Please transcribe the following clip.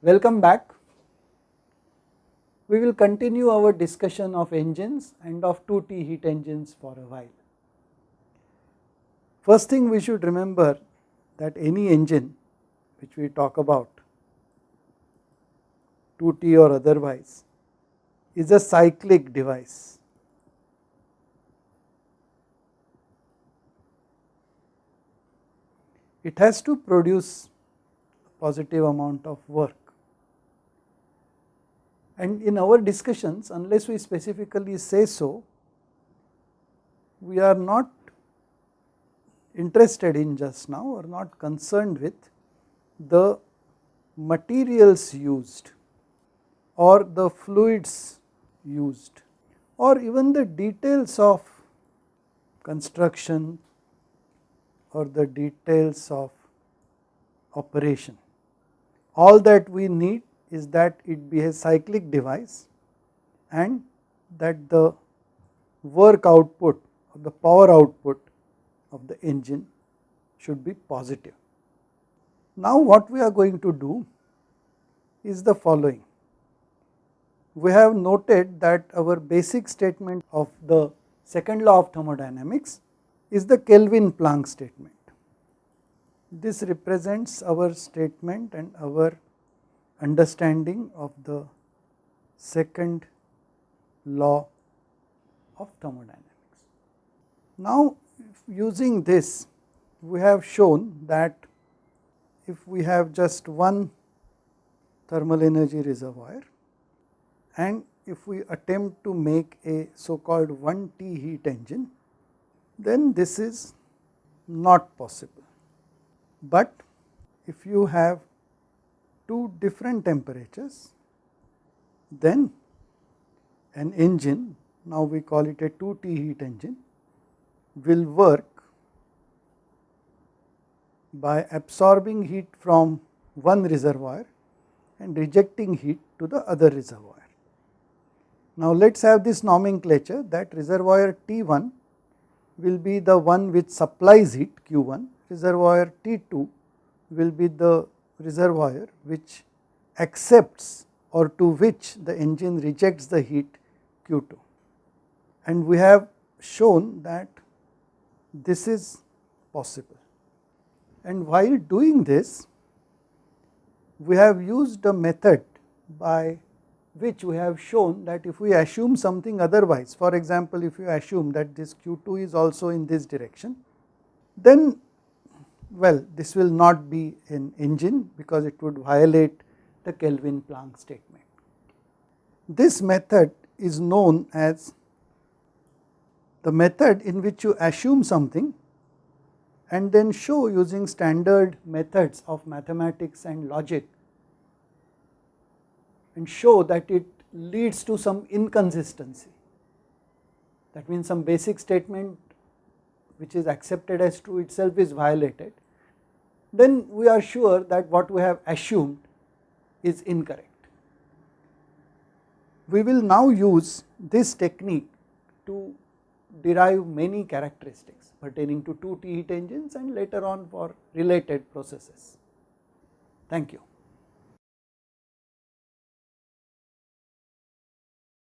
Welcome back. We will continue our discussion of engines and of 2T heat engines for a while. First thing we should remember that any engine which we talk about, 2T or otherwise, is a cyclic device. It has to produce a positive amount of work. And in our discussions, unless we specifically say so, we are not interested in just now or not concerned with the materials used or the fluids used or even the details of construction or the details of operation. All that we need is that it be a cyclic device and that the work output or the power output of the engine should be positive. Now what we are going to do is the following. We have noted that our basic statement of the second law of thermodynamics is the Kelvin-Planck statement. This represents our statement and our understanding of the second law of thermodynamics. Now using this, we have shown that if we have just one thermal energy reservoir and if we attempt to make a so called 1T heat engine, then this is not possible. But if you have two different temperatures, then an engine, now we call it a 2T heat engine, will work by absorbing heat from one reservoir and rejecting heat to the other reservoir. Now let us have this nomenclature that reservoir T1 will be the one which supplies heat Q1, reservoir T2 will be the reservoir which accepts or to which the engine rejects the heat Q2, and we have shown that this is possible. And while doing this, we have used a method by which we have shown that if we assume something otherwise, for example, if you assume that this Q2 is also in this direction, then well, this will not be an engine because it would violate the Kelvin-Planck statement. This method is known as the method in which you assume something and then show using standard methods of mathematics and logic and show that it leads to some inconsistency. That means some basic statement which is accepted as true itself is violated, then we are sure that what we have assumed is incorrect. We will now use this technique to derive many characteristics pertaining to 2T heat engines and later on for related processes. Thank you.